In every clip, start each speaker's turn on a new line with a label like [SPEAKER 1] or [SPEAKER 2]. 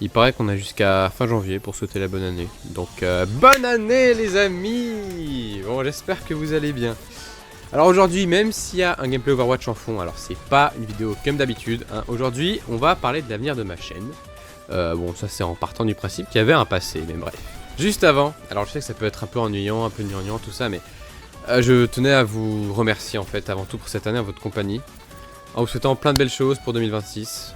[SPEAKER 1] Il paraît qu'on a jusqu'à fin janvier pour souhaiter la bonne année. Donc bonne année les amis. Bon, j'espère que vous allez bien. Alors aujourd'hui, même s'il y a un gameplay Overwatch en fond, alors c'est pas une vidéo comme d'habitude, hein. Aujourd'hui on va parler de l'avenir de ma chaîne. Bon, ça c'est en partant du principe qu'il y avait un passé, mais bref. Juste avant, alors je sais que ça peut être un peu ennuyant, un peu gnangnan, tout ça, mais je tenais à vous remercier en fait avant tout pour cette année en votre compagnie. En vous souhaitant plein de belles choses pour 2026.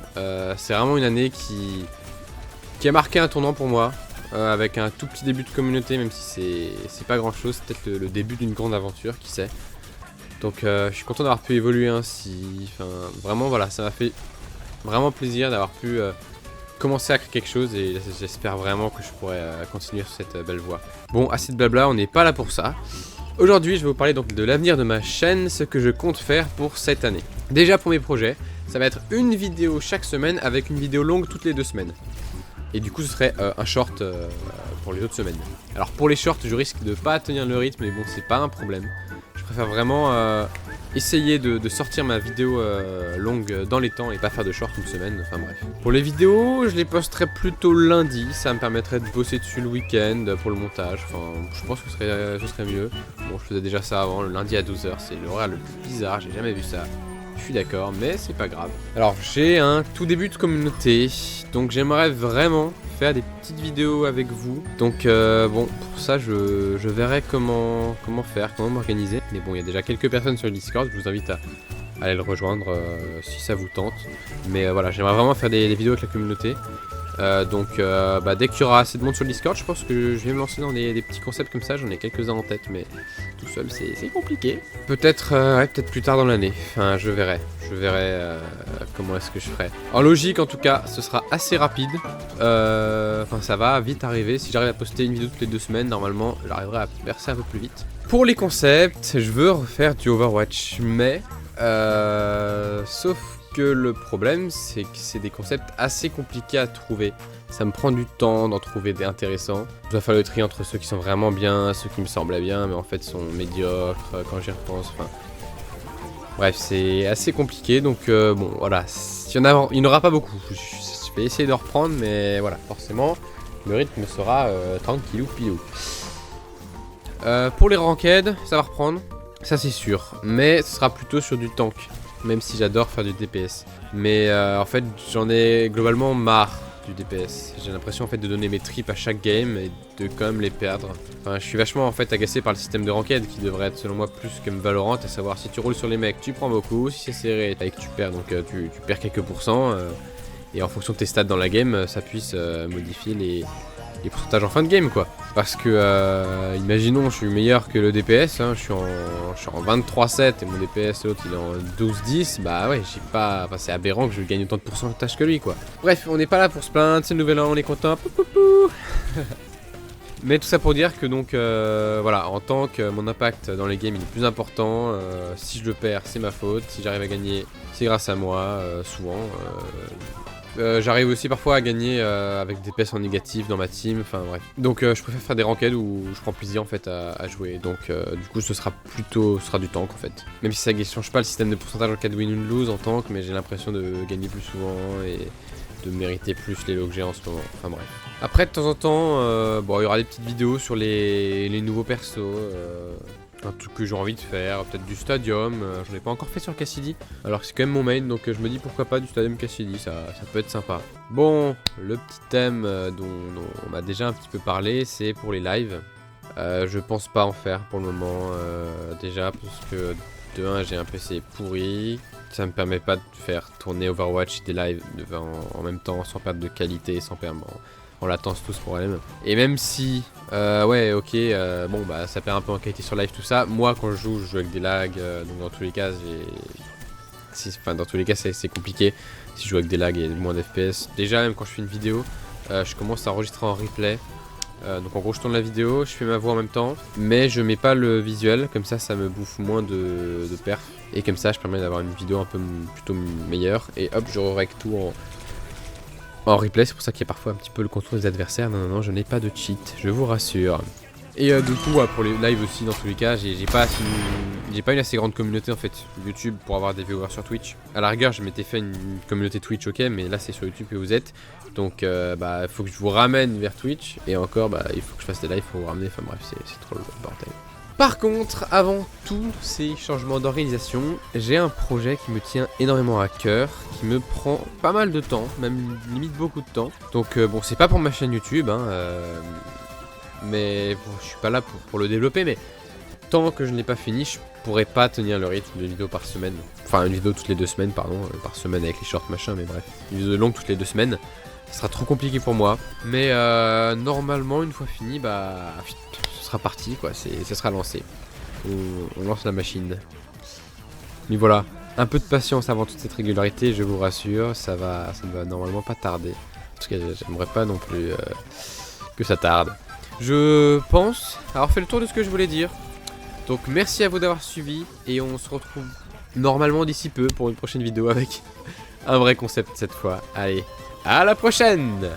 [SPEAKER 1] C'est vraiment une année qui a marqué un tournant pour moi, avec un tout petit début de communauté, même si c'est pas grand chose, c'est peut-être le début d'une grande aventure, qui sait. Donc je suis content d'avoir pu évoluer ainsi, enfin vraiment voilà, ça m'a fait vraiment plaisir d'avoir pu commencer à créer quelque chose et j'espère vraiment que je pourrai continuer sur cette belle voie. Bon, assez de blabla, on n'est pas là pour ça. Aujourd'hui je vais vous parler donc de l'avenir de ma chaîne, ce que je compte faire pour cette année. Déjà pour mes projets, ça va être une vidéo chaque semaine avec une vidéo longue toutes les 2 semaines. Et du coup ce serait un short pour les autres semaines. Alors pour les shorts je risque de pas tenir le rythme, mais bon c'est pas un problème. Je préfère vraiment essayer de sortir ma vidéo longue dans les temps et pas faire de short une semaine, enfin bref. Pour les vidéos je les posterai plutôt lundi, ça me permettrait de bosser dessus le week-end pour le montage, enfin je pense que ce serait mieux. Bon je faisais déjà ça avant, le lundi à 12 h, c'est l'horaire le plus bizarre, j'ai jamais vu ça. Je suis d'accord, mais c'est pas grave. Alors j'ai un tout début de communauté, donc j'aimerais vraiment faire des petites vidéos avec vous. Donc bon, pour ça je verrai comment faire, comment m'organiser. Mais bon, il y a déjà quelques personnes sur le Discord, je vous invite à aller le rejoindre si ça vous tente. Mais voilà, j'aimerais vraiment faire des vidéos avec la communauté. Dès qu'il y aura assez de monde sur le Discord, je pense que je vais me lancer dans des petits concepts comme ça. J'en ai quelques-uns en tête, mais tout seul c'est compliqué. Peut-être peut-être plus tard dans l'année. Enfin, je verrai comment est-ce que je ferai. En logique, en tout cas, ce sera assez rapide. Enfin, ça va vite arriver. Si j'arrive à poster une vidéo toutes les 2 semaines, normalement, j'arriverai à percer un peu plus vite. Pour les concepts, je veux refaire du Overwatch, mais sauf que le problème c'est que c'est des concepts assez compliqués à trouver. Ça me prend du temps d'en trouver des intéressants. Je dois faire le tri entre ceux qui sont vraiment bien, ceux qui me semblaient bien mais en fait sont médiocres quand j'y repense. Enfin, bref, c'est assez compliqué donc bon voilà, il n'y en aura pas beaucoup. Je vais essayer de reprendre mais voilà, forcément le rythme sera tranquillou pilou. Pour les ranked, ça va reprendre, ça c'est sûr, mais ce sera plutôt sur du tank. Même si j'adore faire du DPS. Mais en fait j'en ai globalement marre du DPS. J'ai l'impression en fait de donner mes tripes à chaque game et de quand même les perdre. Enfin je suis vachement en fait agacé par le système de ranked qui devrait être selon moi plus comme Valorant, à savoir si tu roules sur les mecs tu prends beaucoup, si c'est serré et que tu perds donc tu perds quelques pourcents et en fonction de tes stats dans la game ça puisse modifier les pourcentages en fin de game quoi. Parce que imaginons je suis meilleur que le DPS, hein, je suis en 23-7 et mon DPS l'autre il est en 12-10, bah ouais j'ai pas. Enfin c'est aberrant que je gagne autant de pourcentage que lui quoi. Bref, on n'est pas là pour se plaindre, c'est le nouvel an, on est content. Mais tout ça pour dire que donc voilà, en tant que mon impact dans les games il est plus important, si je le perds c'est ma faute, si j'arrive à gagner c'est grâce à moi, souvent. J'arrive aussi parfois à gagner avec des PS en négatif dans ma team, enfin bref. Donc je préfère faire des ranked où je prends plaisir en fait à jouer. Donc du coup ce sera du tank en fait. Même si ça ne change pas le système de pourcentage en cas de win ou de lose en tank, mais j'ai l'impression de gagner plus souvent et de mériter plus les lots que j'ai en ce moment. Enfin bref. Après de temps en temps, bon il y aura des petites vidéos sur les nouveaux persos. Un truc que j'ai envie de faire, peut-être du Stadium, j'en ai pas encore fait sur Cassidy, alors que c'est quand même mon main, donc je me dis pourquoi pas du Stadium Cassidy, ça peut être sympa. Bon, le petit thème dont on m'a déjà un petit peu parlé, c'est pour les lives. Je pense pas en faire pour le moment, déjà parce que de 1 j'ai un PC pourri, ça me permet pas de faire tourner Overwatch des lives en même temps sans perdre de qualité, sans perdre en latence tout ce problème. Et même si ouais ok bon bah ça perd un peu en qualité sur live tout ça, moi quand je joue avec des lags, donc dans tous les cas c'est compliqué si je joue avec des lags et moins d'FPS. Déjà même quand je fais une vidéo je commence à enregistrer en replay, donc en gros je tourne la vidéo, je fais ma voix en même temps mais je mets pas le visuel, comme ça me bouffe moins de perf et comme ça je permets d'avoir une vidéo un peu plutôt meilleure et hop je règle tout en replay. C'est pour ça qu'il y a parfois un petit peu le contour des adversaires. Non, je n'ai pas de cheat, je vous rassure. Et du coup, ouais, pour les lives aussi, dans tous les cas, j'ai pas une assez grande communauté en fait YouTube pour avoir des viewers sur Twitch. À la rigueur, je m'étais fait une communauté Twitch, ok, mais là c'est sur YouTube que vous êtes. Donc bah il faut que je vous ramène vers Twitch. Et encore, bah il faut que je fasse des lives pour vous ramener. Enfin bref, c'est trop le bordel. Par contre, avant tous ces changements d'organisation, j'ai un projet qui me tient énormément à cœur, qui me prend pas mal de temps, même limite beaucoup de temps. Donc bon, c'est pas pour ma chaîne YouTube, hein, mais bon, je suis pas là pour le développer, mais tant que je ne l'ai pas fini, je pourrais pas tenir le rythme de vidéo par semaine. Enfin, une vidéo toutes les 2 semaines, pardon, par semaine avec les shorts machin, mais bref. Une vidéo longue toutes les 2 semaines, ce sera trop compliqué pour moi. Mais normalement, une fois fini, bah, ce sera parti, quoi, ça sera lancé. On lance la machine. Mais voilà, un peu de patience avant toute cette régularité, je vous rassure, ça ne va normalement pas tarder. En tout cas, j'aimerais pas non plus que ça tarde. Je pense avoir fait le tour de ce que je voulais dire. Donc merci à vous d'avoir suivi et on se retrouve normalement d'ici peu pour une prochaine vidéo avec un vrai concept cette fois. Allez, à la prochaine!